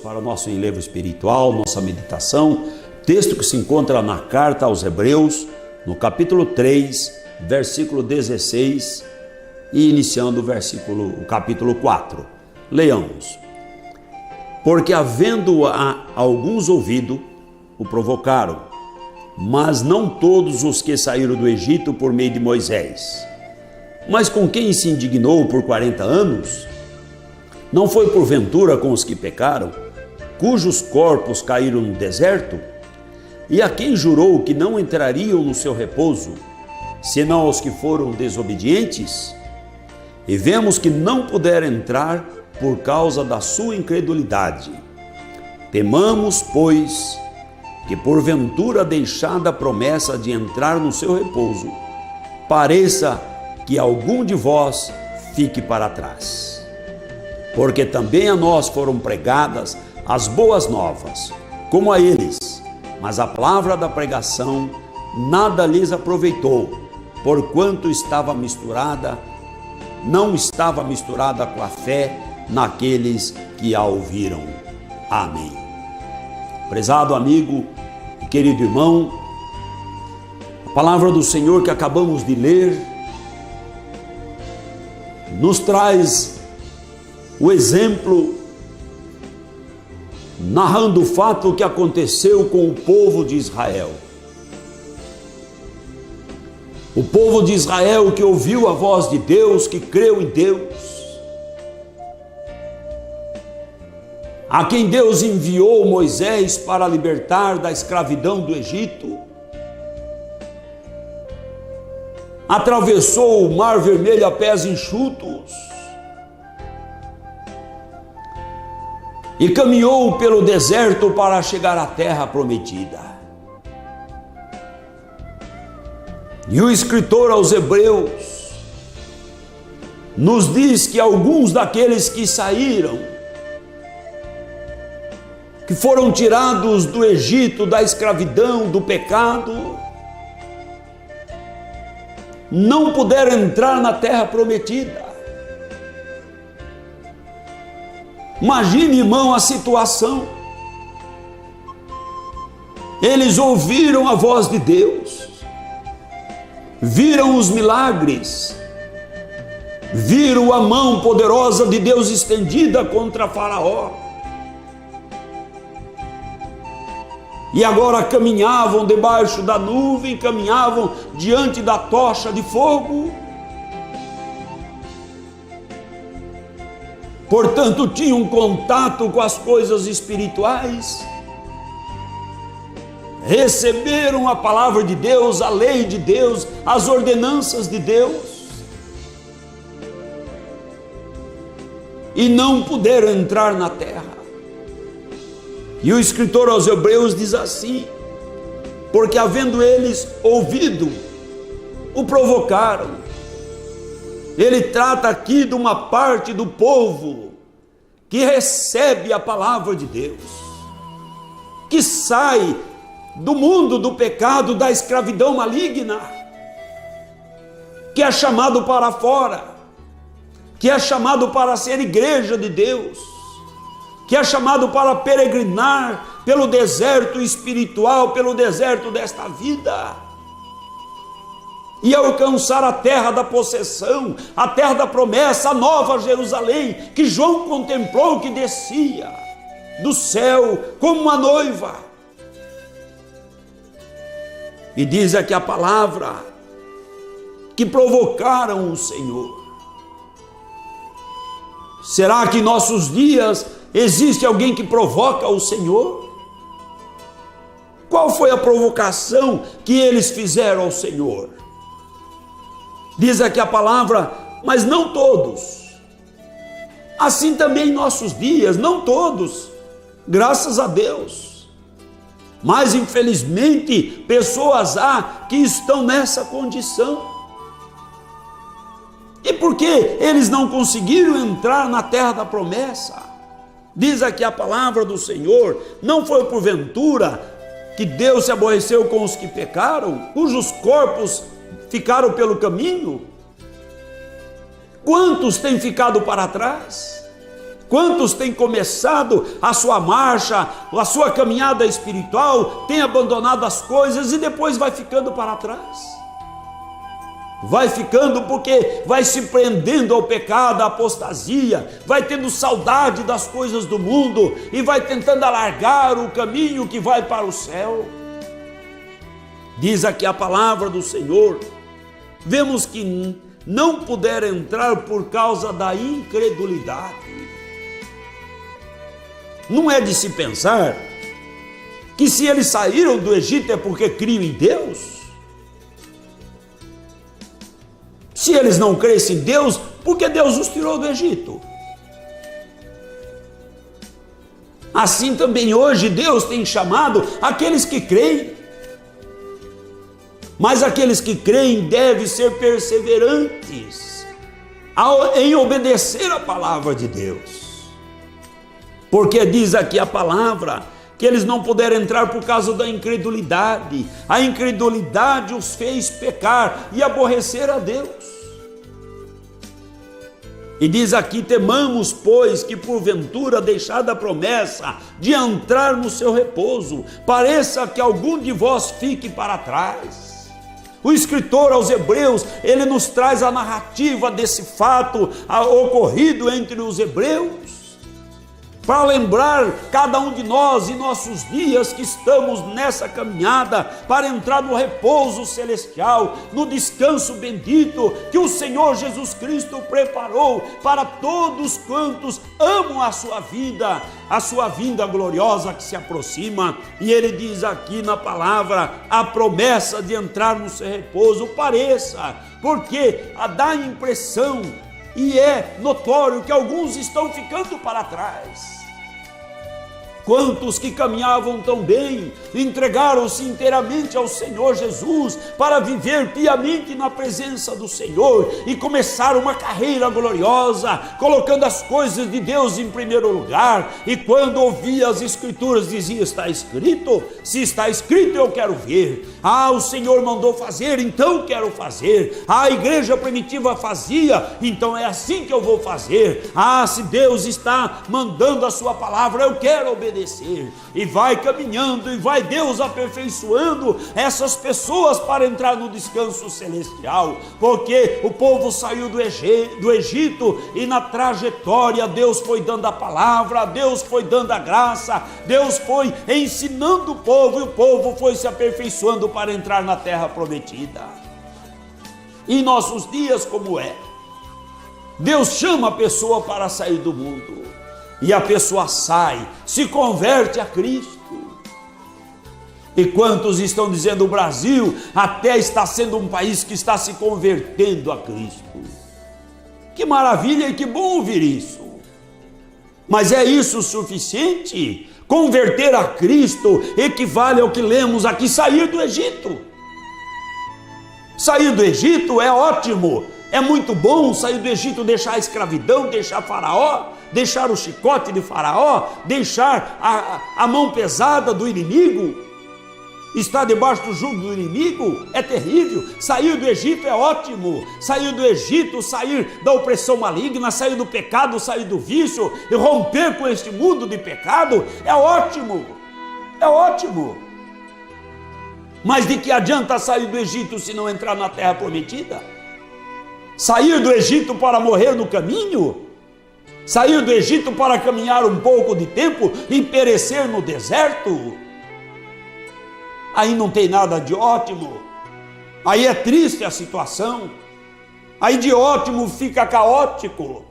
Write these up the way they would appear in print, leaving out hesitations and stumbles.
Para o nosso enlevo espiritual, nossa meditação, texto que se encontra na carta aos Hebreus, no capítulo 3, versículo 16 e iniciando o capítulo 4. Leiamos. Porque havendo alguns ouvido, o provocaram, mas não todos os que saíram do Egito por meio de Moisés. Mas com quem se indignou por 40 anos? Não foi porventura com os que pecaram, cujos corpos caíram no deserto? E a quem jurou que não entrariam no seu repouso, senão aos que foram desobedientes? E vemos que não puderam entrar por causa da sua incredulidade. Temamos, pois, que porventura deixada a promessa de entrar no seu repouso, pareça que algum de vós fique para trás. Porque também a nós foram pregadas as boas novas, como a eles, mas a palavra da pregação nada lhes aproveitou, porquanto não estava misturada com a fé naqueles que a ouviram. Amém. Prezado amigo e querido irmão, a palavra do Senhor que acabamos de ler nos traz o exemplo, narrando o fato que aconteceu com o povo de Israel. O povo de Israel que ouviu a voz de Deus, que creu em Deus, a quem Deus enviou Moisés para libertar da escravidão do Egito, atravessou o Mar Vermelho a pés enxutos, e caminhou pelo deserto para chegar à terra prometida. E o escritor aos Hebreus nos diz que alguns daqueles que saíram, que foram tirados do Egito, da escravidão, do pecado, não puderam entrar na terra prometida. Imagine, irmão, a situação. Eles ouviram a voz de Deus, viram os milagres, viram a mão poderosa de Deus estendida contra Faraó, e agora caminhavam debaixo da nuvem, caminhavam diante da tocha de fogo. Portanto, tinham contato com as coisas espirituais, receberam a palavra de Deus, a lei de Deus, as ordenanças de Deus, e não puderam entrar na terra. E o escritor aos Hebreus diz assim: porque havendo eles ouvido, o provocaram. Ele trata aqui de uma parte do povo que recebe a palavra de Deus, que sai do mundo do pecado, da escravidão maligna, que é chamado para fora, que é chamado para ser igreja de Deus, que é chamado para peregrinar pelo deserto espiritual, pelo deserto desta vida, e alcançar a terra da possessão, a terra da promessa, a nova Jerusalém, que João contemplou, que descia do céu como uma noiva. E diz aqui a palavra que provocaram o Senhor. Será que em nossos dias existe alguém que provoca o Senhor? Qual foi a provocação que eles fizeram ao Senhor? Diz aqui a palavra, mas não todos. Assim também em nossos dias, não todos, graças a Deus. Mas infelizmente, pessoas há que estão nessa condição. E por que eles não conseguiram entrar na terra da promessa? Diz aqui a palavra do Senhor, não foi porventura que Deus se aborreceu com os que pecaram, cujos corpos ficaram pelo caminho? Quantos têm ficado para trás? Quantos têm começado a sua marcha, a sua caminhada espiritual, têm abandonado as coisas e depois vai ficando para trás? Vai ficando porque vai se prendendo ao pecado, à apostasia, vai tendo saudade das coisas do mundo e vai tentando alargar o caminho que vai para o céu. Diz aqui a palavra do Senhor, vemos que não puderam entrar por causa da incredulidade. Não é de se pensar que se eles saíram do Egito é porque criam em Deus? Se eles não crescem em Deus, por que Deus os tirou do Egito? Assim também hoje Deus tem chamado aqueles que creem. Mas aqueles que creem devem ser perseverantes em obedecer a palavra de Deus. Porque diz aqui a palavra que eles não puderam entrar por causa da incredulidade. A incredulidade os fez pecar e aborrecer a Deus. E diz aqui, temamos, pois, que porventura deixada a promessa de entrar no seu repouso, pareça que algum de vós fique para trás. O escritor aos Hebreus, ele nos traz a narrativa desse fato ocorrido entre os hebreus, para lembrar cada um de nós em nossos dias que estamos nessa caminhada para entrar no repouso celestial, no descanso bendito que o Senhor Jesus Cristo preparou para todos quantos amam a sua vinda gloriosa que se aproxima. E ele diz aqui na palavra a promessa de entrar no seu repouso, pareça, porque dá a impressão e é notório que alguns estão ficando para trás. Quantos que caminhavam tão bem, entregaram-se inteiramente ao Senhor Jesus para viver piamente na presença do Senhor e começar uma carreira gloriosa, colocando as coisas de Deus em primeiro lugar, e quando ouvia as Escrituras dizia, está escrito? Se está escrito eu quero ver. O Senhor mandou fazer, então quero fazer. A igreja primitiva fazia, então é assim que eu vou fazer. Se Deus está mandando a sua palavra, eu quero obedecer. E vai caminhando, e vai Deus aperfeiçoando essas pessoas para entrar no descanso celestial, porque o povo saiu do Egito, e na trajetória Deus foi dando a palavra, Deus foi dando a graça, Deus foi ensinando o povo, e o povo foi se aperfeiçoando para entrar na terra prometida. Em nossos dias, como é? Deus chama a pessoa para sair do mundo, e a pessoa sai, se converte a Cristo. E quantos estão dizendo, o Brasil até está sendo um país que está se convertendo a Cristo. Que maravilha e que bom ouvir isso. Mas é isso o suficiente? Converter a Cristo equivale ao que lemos aqui, sair do Egito. Sair do Egito é ótimo, é muito bom sair do Egito, deixar a escravidão, deixar Faraó, deixar o chicote de Faraó, deixar a mão pesada do inimigo, estar debaixo do jugo do inimigo é terrível. Sair do Egito é ótimo, sair do Egito, sair da opressão maligna, sair do pecado, sair do vício e romper com este mundo de pecado é ótimo, é ótimo. Mas de que adianta sair do Egito se não entrar na terra prometida? Sair do Egito para morrer no caminho? Sair do Egito para caminhar um pouco de tempo e perecer no deserto? Aí não tem nada de ótimo, aí é triste a situação, aí de ótimo fica caótico.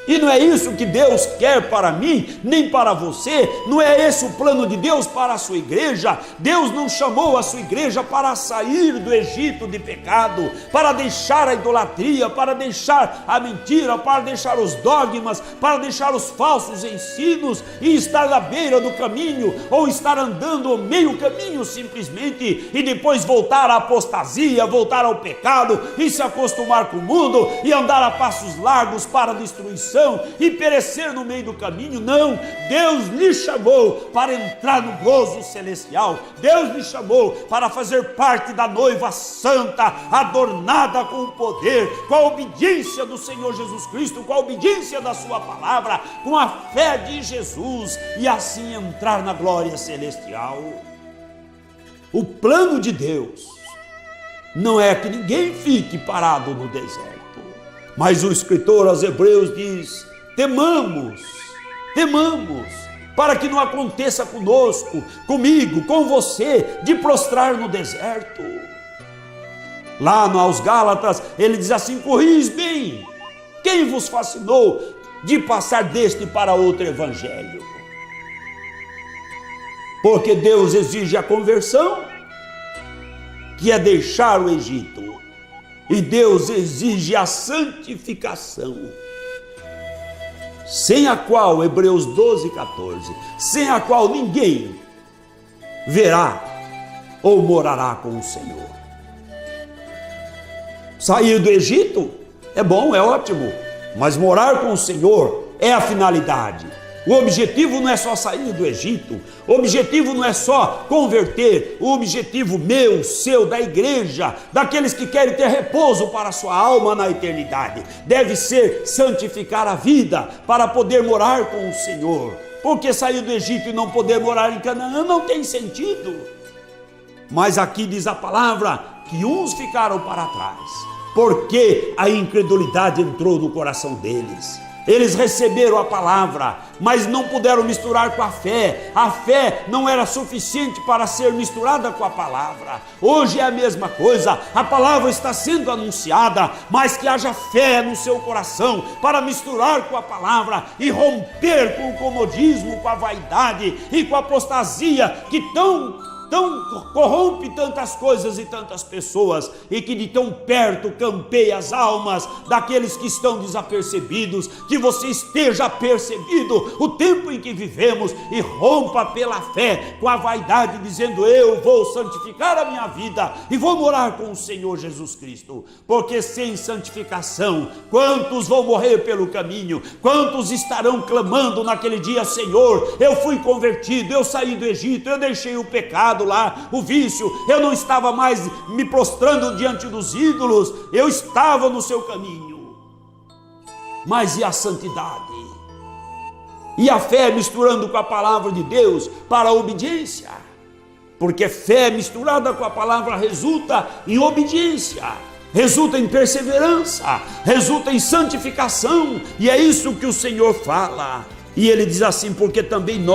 E não é isso que Deus quer para mim, nem para você, não é esse o plano de Deus para a sua igreja. Deus não chamou a sua igreja para sair do Egito de pecado, para deixar a idolatria, para deixar a mentira, para deixar os dogmas, para deixar os falsos ensinos e estar na beira do caminho, ou estar andando ao meio caminho simplesmente, e depois voltar à apostasia, voltar ao pecado e se acostumar com o mundo e andar a passos largos para a destruição. perdição e perecer no meio do caminho. Não, Deus lhe chamou para entrar no gozo celestial. Deus lhe chamou para fazer parte da noiva santa, adornada com o poder, com a obediência do Senhor Jesus Cristo, com a obediência da sua palavra, com a fé de Jesus, e assim entrar na glória celestial. O plano de Deus não é que ninguém fique parado no deserto, mas o escritor aos Hebreus diz: temamos, para que não aconteça conosco, comigo, com você, de prostrar no deserto. Lá aos Gálatas, ele diz assim: corris bem, quem vos fascinou de passar deste para outro evangelho? Porque Deus exige a conversão, que é deixar o Egito, e Deus exige a santificação, sem a qual, Hebreus 12:14, sem a qual ninguém verá ou morará com o Senhor. Sair do Egito é bom, é ótimo, mas morar com o Senhor é a finalidade. O objetivo não é só sair do Egito, o objetivo não é só converter, o objetivo meu, seu, da igreja, daqueles que querem ter repouso para a sua alma na eternidade, deve ser santificar a vida para poder morar com o Senhor. Porque sair do Egito e não poder morar em Canaã não tem sentido. Mas aqui diz a palavra que uns ficaram para trás, porque a incredulidade entrou no coração deles. Eles receberam a palavra, mas não puderam misturar com a fé. A fé não era suficiente para ser misturada com a palavra. Hoje é a mesma coisa, a palavra está sendo anunciada, mas que haja fé no seu coração para misturar com a palavra e romper com o comodismo, com a vaidade e com a apostasia que tão corrompe tantas coisas e tantas pessoas, e que de tão perto campeia as almas daqueles que estão desapercebidos. Que você esteja apercebido o tempo em que vivemos e rompa pela fé com a vaidade, dizendo: eu vou santificar a minha vida e vou morar com o Senhor Jesus Cristo. Porque sem santificação, quantos vão morrer pelo caminho? Quantos estarão clamando naquele dia: Senhor, eu fui convertido, eu saí do Egito, eu deixei o pecado lá, o vício, eu não estava mais me prostrando diante dos ídolos, eu estava no seu caminho. Mas e a santidade? E a fé misturando com a palavra de Deus para a obediência? Porque fé misturada com a palavra resulta em obediência, resulta em perseverança, resulta em santificação, e é isso que o Senhor fala. E ele diz assim: porque também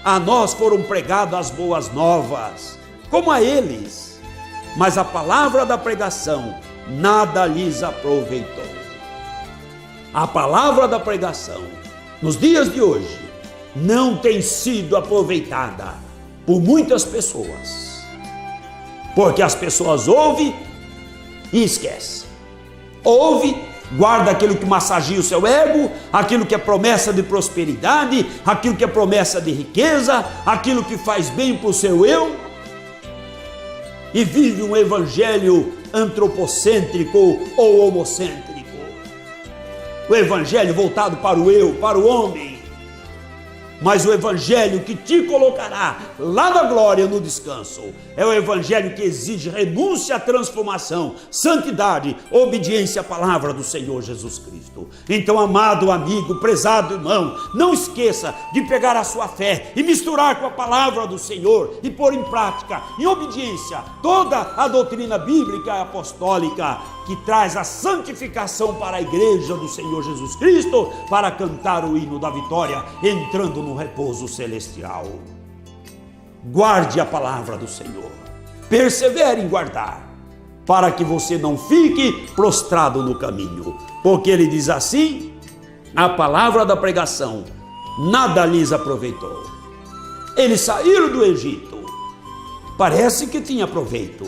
a nós foram pregadas as boas novas, como a eles, mas a palavra da pregação nada lhes aproveitou. A palavra da pregação, nos dias de hoje, não tem sido aproveitada por muitas pessoas, porque as pessoas ouvem e esquecem. Ouve, guarda aquilo que massageia o seu ego, aquilo que é promessa de prosperidade, aquilo que é promessa de riqueza, aquilo que faz bem para o seu eu, e vive um evangelho antropocêntrico ou homocêntrico. O evangelho voltado para o eu, para o homem. Mas o evangelho que te colocará lá na glória, no descanso, é o evangelho que exige renúncia à transformação, santidade, obediência à palavra do Senhor Jesus Cristo. Então, amado amigo, prezado irmão, não esqueça de pegar a sua fé e misturar com a palavra do Senhor e pôr em prática, em obediência, toda a doutrina bíblica e apostólica que traz a santificação para a igreja do Senhor Jesus Cristo, para cantar o hino da vitória, entrando no repouso celestial. Guarde a palavra do Senhor, persevere em guardar, para que você não fique prostrado no caminho, porque ele diz assim: a palavra da pregação nada lhes aproveitou. Eles saíram do Egito, parece que tinha proveito,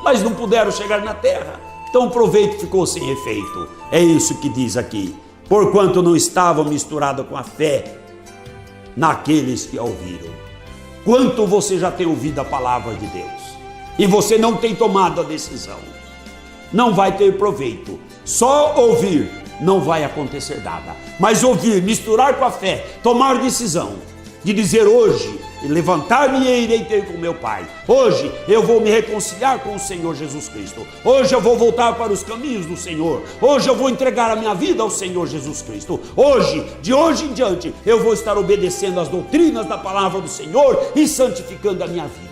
mas não puderam chegar na terra, então o proveito ficou sem efeito. É isso que diz aqui: porquanto não estavam misturados com a fé naqueles que a ouviram. Quanto você já tem ouvido a palavra de Deus e você não tem tomado a decisão? Não vai ter proveito. Só ouvir não vai acontecer nada. Mas ouvir, misturar com a fé, tomar decisão de dizer hoje, levantar-me e irei ter com meu Pai. Hoje eu vou me reconciliar com o Senhor Jesus Cristo. Hoje eu vou voltar para os caminhos do Senhor. Hoje eu vou entregar a minha vida ao Senhor Jesus Cristo. Hoje, de hoje em diante, eu vou estar obedecendo às doutrinas da palavra do Senhor e santificando a minha vida.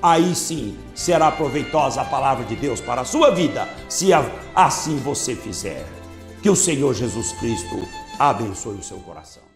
Aí sim será proveitosa a palavra de Deus para a sua vida, se assim você fizer. Que o Senhor Jesus Cristo abençoe o seu coração.